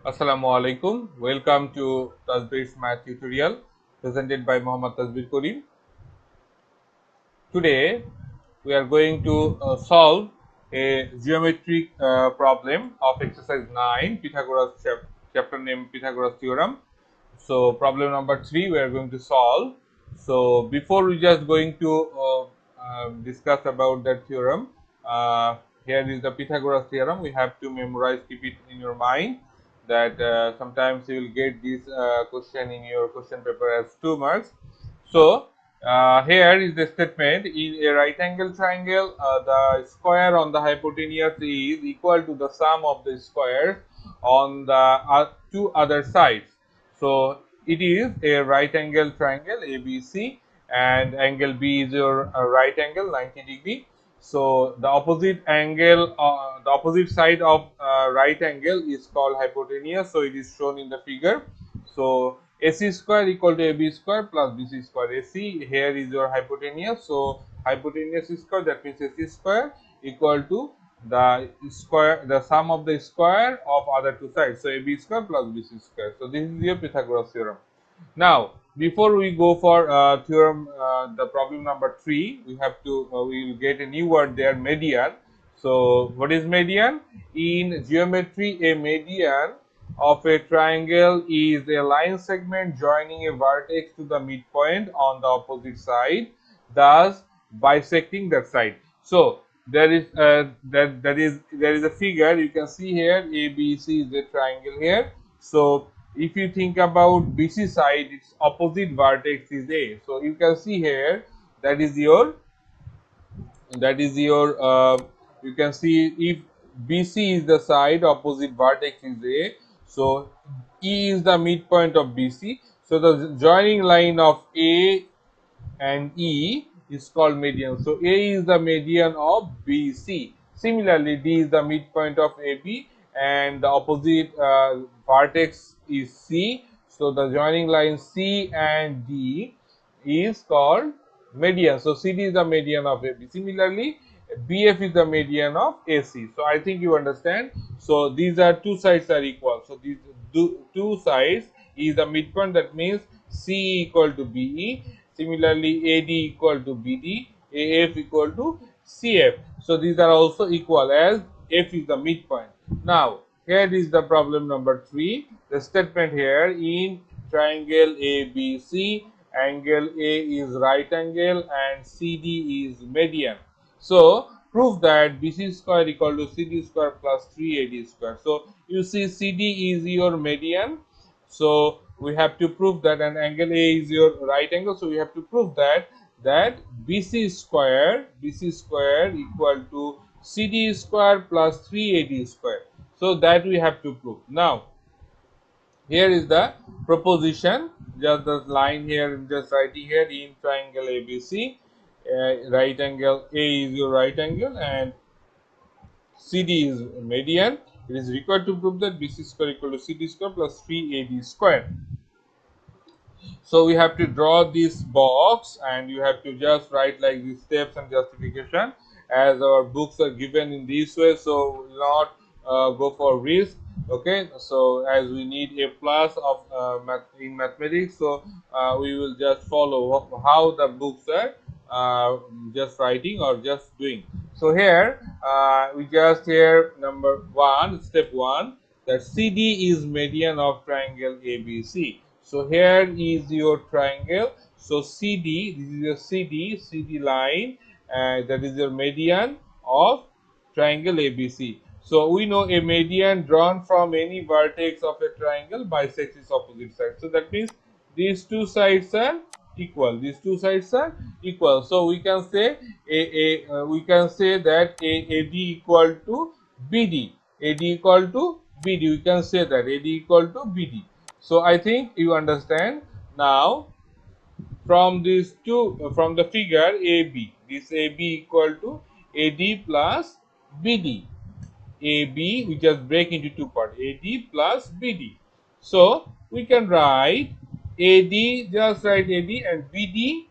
Assalamu alaikum. Welcome to Tasbir's math tutorial presented by Muhammad Tasbir Karim. Today we are going to solve a geometric problem of exercise 9 Pythagoras chapter named Pythagoras Theorem. So problem number 3 we are going to solve. So before we just going to discuss about that theorem, here is the Pythagoras theorem. We have to memorize, keep it in your mind that sometimes you will get this question in your question paper as 2 marks. So here is the statement: in a right angle triangle, the square on the hypotenuse is equal to the sum of the squares on the two other sides. So it is a right angle triangle ABC, and angle B is your right angle 90 degree. So the opposite angle, the opposite side of right angle is called hypotenuse. So it is shown in the figure. So AC square equal to AB square plus BC square. AC here is your hypotenuse. So hypotenuse square, that means AC square equal to the square, the sum of the square of other two sides. So AB square plus BC square. So this is your Pythagoras theorem. Now, before we go for theorem, the problem number 3, we have to we will get a new word there, median. So what is median? In geometry, a median of a triangle is a line segment joining a vertex to the midpoint on the opposite side, thus bisecting that side. So there is there is a figure you can see here. ABC is a triangle here. So if you think about BC side, its opposite vertex is A. So you can see here that is your you can see if BC is the side, opposite vertex is A. So E is the midpoint of BC. So the joining line of A and E is called median. So A is the median of BC. Similarly, D is the midpoint of AB and the opposite vertex is C. So the joining line C and D is called median. So CD is the median of AB. Similarly, BF is the median of AC. So I think you understand. So these are two sides are equal. So these two sides is the midpoint. That means C equal to BE. Similarly, AD equal to BD, AF equal to CF. So these are also equal as F is the midpoint. Now here is the problem number 3. The statement here: in triangle ABC, angle A is right angle and CD is median. So prove that BC square equal to CD square plus 3AD square. So you see CD is your median. So we have to prove that an angle A is your right angle. So we have to prove that BC square equal to CD square plus 3AD square. So that we have to prove. Now here is the proposition, just the line here, just writing here: in triangle ABC, right angle A is your right angle and CD is median. It is required to prove that BC square equal to CD square plus 3AD square. So we have to draw this box and you have to just write like these steps and justification as our books are given in this way. So we will not go for risk. Okay, so as we need a plus of in mathematics, so we will just follow how the books are just writing or just doing. So here we just here number 1, step 1, that CD is median of triangle ABC. So here is your triangle. So CD, this is your CD line, that is your median of triangle ABC. So we know a median drawn from any vertex of a triangle bisects its opposite side. So that means these two sides are equal. These two sides are equal. So we can say we can say that AD equal to BD. AD equal to BD. We can say that AD equal to BD. So I think you understand. Now from these two, from the figure AB, this AB equal to AD plus BD. AB we just break into two parts, AD plus BD. So we can write AD, just write AD, and BD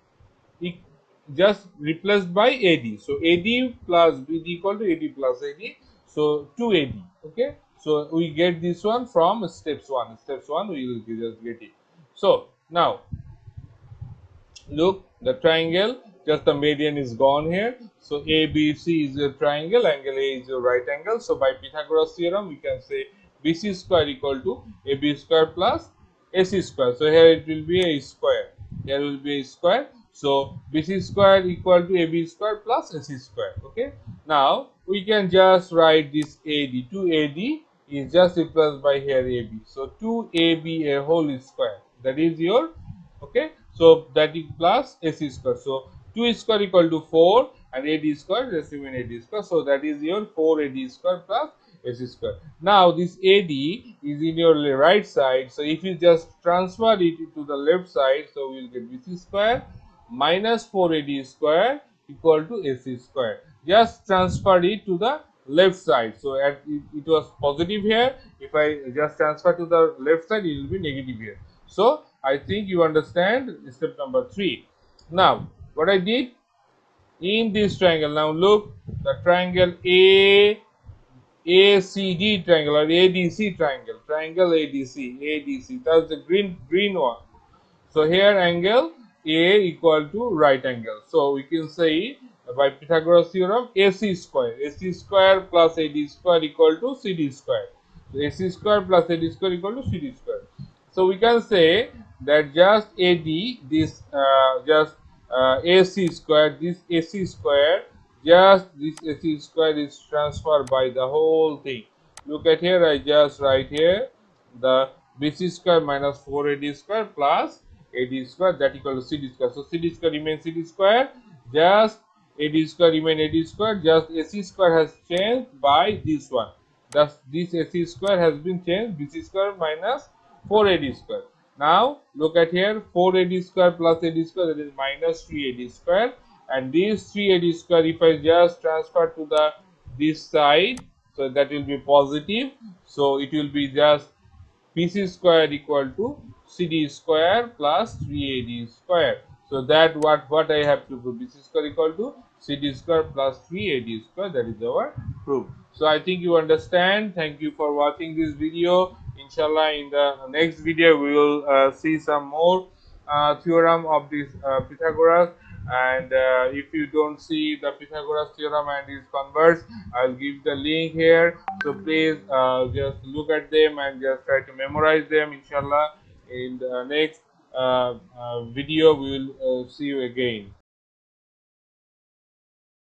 just replaced by AD. So AD plus BD equal to AD plus AD. So 2AD. Okay. So we get this one from steps 1. Steps 1 we will just get it. So now look, the triangle, just the median is gone here. So ABC is a triangle, angle A is a right angle. So by Pythagoras theorem, we can say BC square equal to AB square plus AC square. So here it will be a square. Here will be a square. So BC square equal to AB square plus AC square. Okay. Now we can just write this AD. 2AD is just replaced by here AB. So 2AB a whole square. That is your, okay, so that is plus AC square. So 2 square equal to 4 and AD square, just remain AD square. So that is your 4AD square plus AC square. Now this AD is in your right side. So if you just transfer it to the left side, so we will get BC square minus 4AD square equal to AC square. Just transfer it to the left side. So it was positive here. If I just transfer to the left side, it will be negative here. So I think you understand step number 3. Now what I did in this triangle, now look, the triangle ACD triangle or ADC triangle, ADC, that's the green one. So here angle A equal to right angle. So we can say by Pythagoras theorem AC square plus AD square equal to CD square. So AC square plus AD square equal to CD square. So we can say that just AD, this just AC square, this AC square, just this AC square is transferred by the whole thing. Look at here, I just write here the BC square minus 4AD square plus AD square, that equal to CD square. So CD square remains CD square, just AD square remain AD square, just AC square has changed by this one. Thus this AC square has been changed, BC square minus 4AD square. Now look at here, 4AD square plus AD square, that is minus 3AD square, and this 3AD square if I just transfer to the this side, so that will be positive. So it will be just BC square equal to CD square plus 3AD square. So that what I have to do, BC square equal to CD square plus 3AD square, that is our proof. So I think you understand. Thank you for watching this video. Inshallah in the next video we will see some more theorem of this Pythagoras, and if you don't see the Pythagoras theorem and its converse, I'll give the link here. So please just look at them and just try to memorize them. Inshallah in the next video we will see you again.